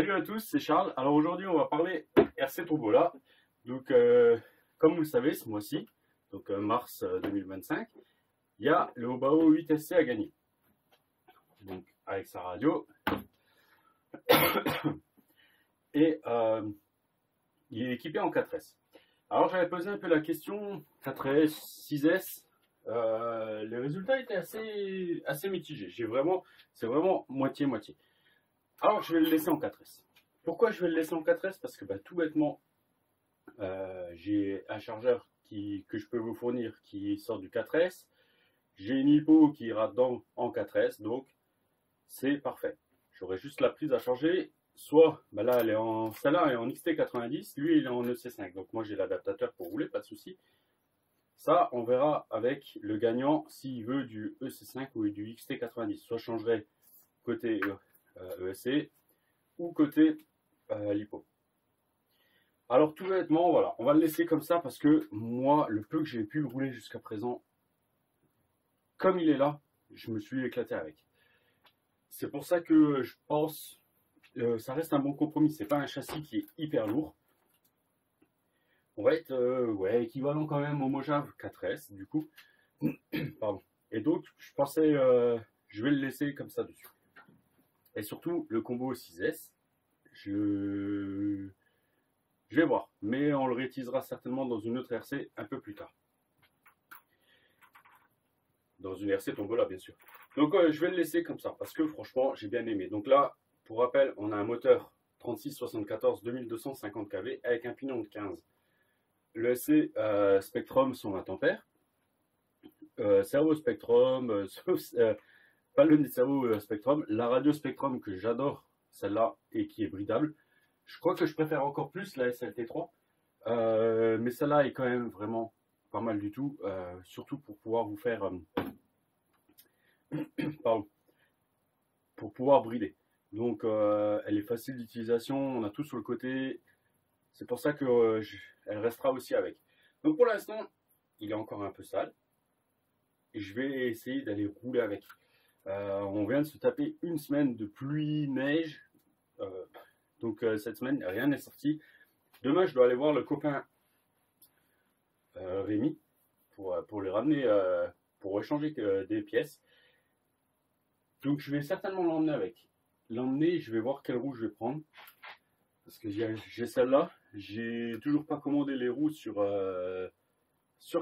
Salut à tous, c'est Charles. Alors aujourd'hui, on va parler RC Tombola. Donc, comme vous le savez, ce mois-ci, donc mars 2025, il y a le Hobao 8SC à gagner. Donc, avec sa radio. Et il est équipé en 4S. Alors, j'avais posé un peu la question 4S, 6S. Les résultats étaient assez mitigés. C'est vraiment moitié-moitié. Alors, je vais le laisser en 4S. Pourquoi je vais le laisser en 4S? Parce que tout bêtement, j'ai un chargeur que je peux vous fournir qui sort du 4S. J'ai une hypo qui ira dedans en 4S, donc c'est parfait. J'aurai juste la prise à changer. Soit, là, celle-là est en XT90, lui, il est en EC5. Donc moi, j'ai l'adaptateur pour rouler, pas de souci. Ça, on verra avec le gagnant s'il veut du EC5 ou du XT90. Soit je changerai côté ESC ou côté lipo. Alors tout bêtement, voilà, on va le laisser comme ça parce que moi, le peu que j'ai pu le rouler jusqu'à présent, comme il est là, je me suis éclaté avec. C'est pour ça que je pense ça reste un bon compromis. C'est pas un châssis qui est hyper lourd. On va être équivalent quand même au Mojave 4S du coup. Pardon. Et donc je pensais je vais le laisser comme ça dessus. Et surtout le combo 6S, je vais voir, mais on le réutilisera certainement dans une autre RC un peu plus tard. Dans une RC Tombola bien sûr. Donc je vais le laisser comme ça parce que franchement j'ai bien aimé. Donc là, pour rappel, on a un moteur 3674 2250 kV avec un pignon de 15. Le SC Spectrum 120 ampères. Servo Spectrum, pas le servo Spectrum, la radio Spectrum que j'adore, celle-là, et qui est bridable. Je crois que je préfère encore plus la SLT3, mais celle-là est quand même vraiment pas mal du tout, surtout pour pouvoir vous faire, pardon, pour pouvoir brider. Donc elle est facile d'utilisation, on a tout sur le côté, c'est pour ça que elle restera aussi avec. Donc pour l'instant, il est encore un peu sale, et je vais essayer d'aller rouler avec. On vient de se taper une semaine de pluie, neige. Donc cette semaine, rien n'est sorti. Demain, je dois aller voir le copain Rémi pour les ramener, pour échanger des pièces. Donc je vais certainement l'emmener avec. Je vais voir quelle roue je vais prendre. Parce que j'ai celle-là. J'ai toujours pas commandé les roues sur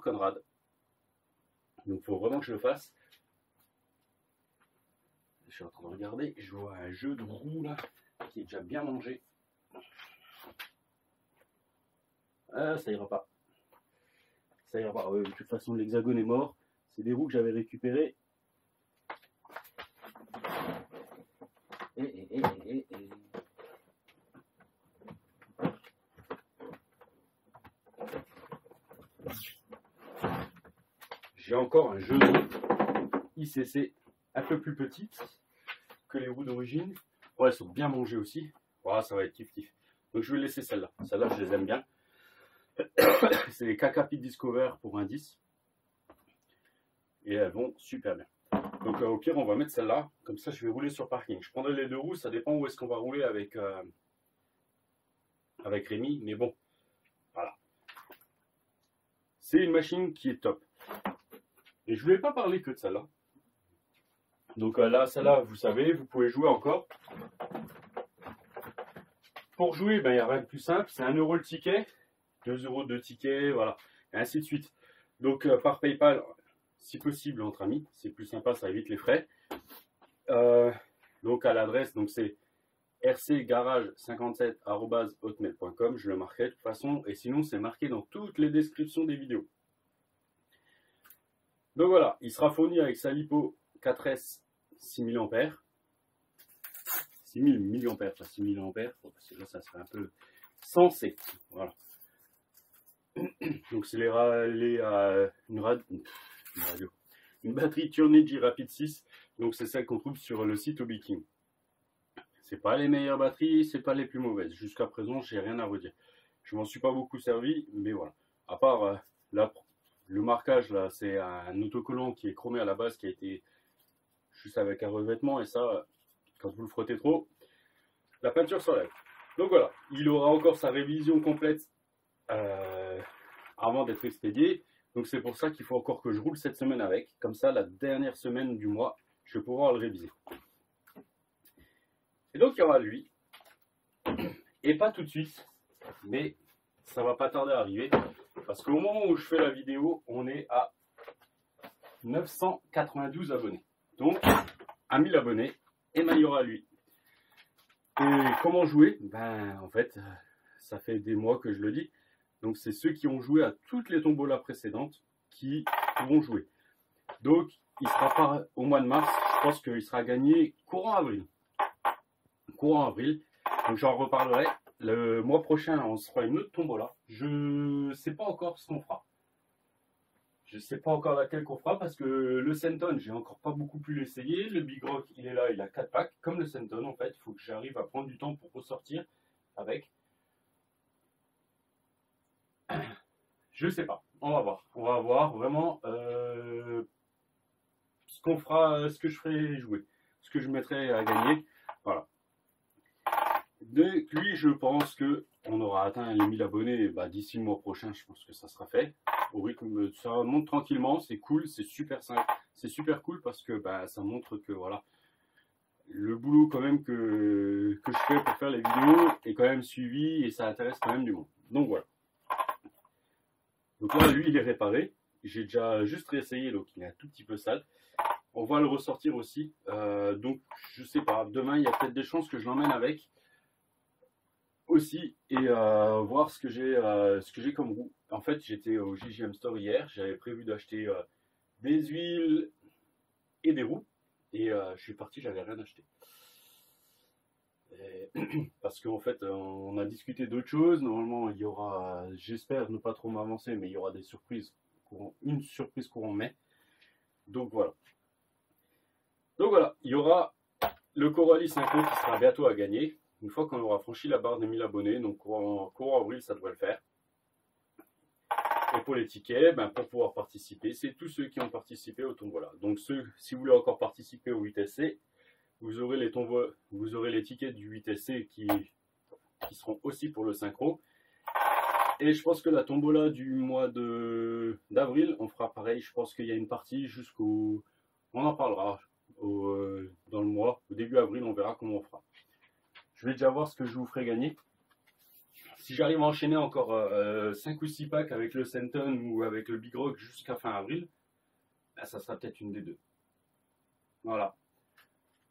Conrad. Donc il faut vraiment que je le fasse. Je suis en train de regarder, je vois un jeu de roues là qui est déjà bien mangé. Ah, ça ira pas. Ça ira pas. De toute façon, l'hexagone est mort. C'est des roues que j'avais récupérées. J'ai encore un jeu de roues ICC un peu plus petite que les roues d'origine. Ouais, elles sont bien mangées aussi. Voilà, ça va être kiff kiff. Donc je vais laisser celle-là. Celle-là, je les aime bien. C'est les KK Pit Discover pour un 10. Et elles vont super bien. Donc au pire, on va mettre celle-là. Comme ça, je vais rouler sur parking. Je prendrai les deux roues. Ça dépend où est-ce qu'on va rouler avec Rémi. Mais bon, voilà. C'est une machine qui est top. Et je ne voulais pas parler que de celle-là. Donc là, celle-là, vous savez, vous pouvez jouer encore. Pour jouer, il n'y a rien de plus simple. C'est 1 € le ticket, 2 € de ticket, voilà, et ainsi de suite. Donc par PayPal, si possible entre amis, c'est plus sympa, ça évite les frais. Donc à l'adresse, donc c'est rcgarage57@hotmail.com, je le marquerai de toute façon, et sinon c'est marqué dans toutes les descriptions des vidéos. Donc voilà, il sera fourni avec sa lipo 4S 6000 ampères. 6000 mAh, pas 6000 ampères, parce que là ça serait un peu sensé. Voilà. Donc c'est une batterie Turnigy Rapid 6, donc c'est celle qu'on trouve sur le site Obiking. C'est pas les meilleures batteries, c'est pas les plus mauvaises. Jusqu'à présent, j'ai rien à redire. Je m'en suis pas beaucoup servi, mais voilà. À part le marquage là, c'est un autocollant qui est chromé à la base, qui a été juste avec un revêtement, et ça, quand vous le frottez trop, la peinture s'enlève. Donc voilà, il aura encore sa révision complète avant d'être expédié. Donc c'est pour ça qu'il faut encore que je roule cette semaine avec. Comme ça, la dernière semaine du mois, je vais pouvoir le réviser. Et donc il y aura lui. Et pas tout de suite, mais ça va pas tarder à arriver. Parce qu'au moment où je fais la vidéo, on est à 992 abonnés. Donc, à 1000 abonnés, et ben il y aura lui. Et comment jouer? Ben, en fait, ça fait des mois que je le dis. Donc, c'est ceux qui ont joué à toutes les tombolas précédentes qui pourront jouer. Donc, il sera pas au mois de mars. Je pense qu'il sera gagné courant avril. Courant avril. Donc, j'en reparlerai. Le mois prochain, on se fera une autre tombola. Je ne sais pas encore ce qu'on fera. Je ne sais pas encore laquelle qu'on fera parce que le Senton, j'ai encore pas beaucoup pu l'essayer. Le Big Rock, il est là, il a 4 packs. Comme le Senton, en fait, il faut que j'arrive à prendre du temps pour ressortir avec. Je sais pas. On va voir. On va voir vraiment ce qu'on fera, ce que je ferai jouer. Ce que je mettrai à gagner. Voilà. Donc lui, je pense que on aura atteint les 1000 abonnés d'ici le mois prochain. Je pense que ça sera fait. Au rythme, ça monte tranquillement, c'est cool, c'est super simple, c'est super cool parce que ça montre que voilà, le boulot quand même que je fais pour faire les vidéos est quand même suivi et ça intéresse quand même du monde. Donc voilà. Donc là, lui, il est réparé. J'ai déjà juste réessayé, donc il est un tout petit peu sale. On va le ressortir aussi. Donc je sais pas, demain il y a peut-être des chances que je l'emmène avec aussi et voir ce que j'ai comme roue. En fait, j'étais au JGM Store hier, j'avais prévu d'acheter des huiles et des roues et je suis parti, j'avais rien acheté. Parce qu'en fait, on a discuté d'autres choses. Normalement, il y aura, j'espère ne pas trop m'avancer, mais il y aura des surprises, une surprise courant mai. Donc voilà. Donc voilà, il y aura le Coralie 50 qui sera bientôt à gagner. Une fois qu'on aura franchi la barre des 1000 abonnés, donc courant avril, ça devrait le faire. Et pour les tickets, pour pouvoir participer, c'est tous ceux qui ont participé au tombola. Donc si vous voulez encore participer au 8SC, vous aurez les tickets du 8SC qui seront aussi pour le synchro. Et je pense que la tombola du mois d'avril, on fera pareil. Je pense qu'il y a une partie jusqu'au... On en parlera dans le mois. Au début avril, on verra comment on fera. Je vais déjà voir ce que je vous ferai gagner. Si j'arrive à enchaîner encore 5 ou 6 packs avec le Senton ou avec le Big Rock jusqu'à fin avril, ça sera peut-être une des deux. Voilà.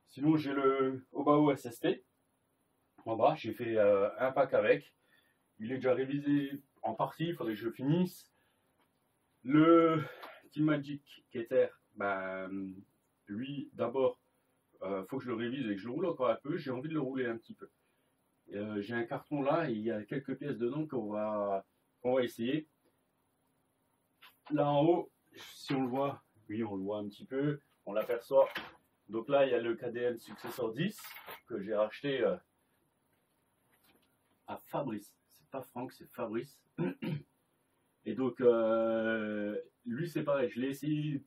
Sinon, j'ai le Obao SST. En bas, j'ai fait un pack avec. Il est déjà révisé en partie, il faudrait que je le finisse. Le Team Magic Keter, lui, d'abord, faut que je le révise et que je le roule encore un peu. J'ai envie de le rouler un petit peu. J'ai un carton là et il y a quelques pièces dedans qu'on va essayer. Là en haut, si on le voit, oui, on le voit un petit peu, on l'aperçoit. Donc là, il y a le KDM Successor 10 que j'ai racheté à Fabrice. C'est pas Franck, c'est Fabrice. Et donc, lui, c'est pareil. Je l'ai essayé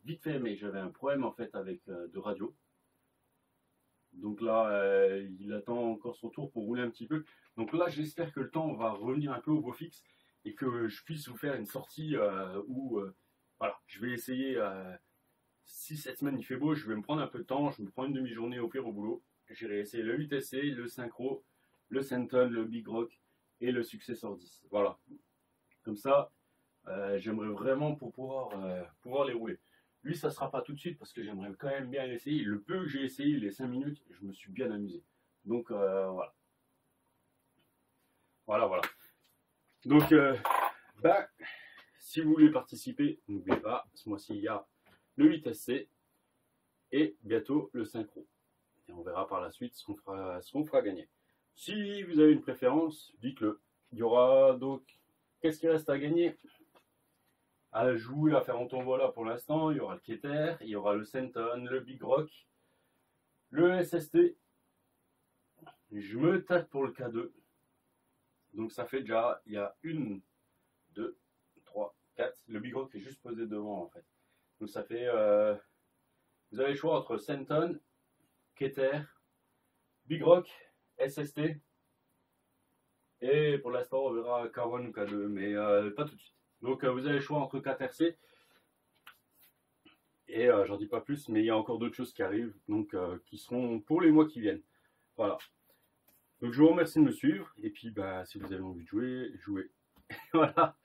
vite fait, mais j'avais un problème en fait avec de radio. Donc là, il attend encore son tour pour rouler un petit peu. Donc là, j'espère que le temps va revenir un peu au beau fixe et que je puisse vous faire une sortie où, voilà, je vais essayer. Si cette semaine il fait beau, je vais me prendre un peu de temps. Je me prends une demi-journée au pire au boulot. J'irai essayer le 8SC, le Synchro, le Senton, le Big Rock et le Successor 10. Voilà. Comme ça, j'aimerais vraiment pour pouvoir les rouler. Lui, ça ne sera pas tout de suite parce que j'aimerais quand même bien l'essayer. Le peu que j'ai essayé, les 5 minutes, je me suis bien amusé. Donc voilà. Voilà. Donc, si vous voulez participer, n'oubliez pas, ce mois-ci, il y a le 8SC et bientôt le Synchro. Et on verra par la suite ce qu'on fera gagner. Si vous avez une préférence, dites-le. Il y aura donc, qu'est-ce qui reste à gagner? À jouer, à faire en tombola pour l'instant, il y aura le Keter, il y aura le Senton, le Big Rock, le SST. Je me tâte pour le K2. Donc ça fait déjà, il y a 1, 2, 3, 4. Le Big Rock est juste posé devant en fait. Donc ça fait, vous avez le choix entre Senton, Keter, Big Rock SST. Et pour l'instant, on verra K1 ou K2, mais pas tout de suite. Donc vous avez le choix entre 4 RC. Et j'en dis pas plus, mais il y a encore d'autres choses qui arrivent, donc qui seront pour les mois qui viennent. Voilà. Donc je vous remercie de me suivre, et puis bah, si vous avez envie de jouer, jouez. Voilà.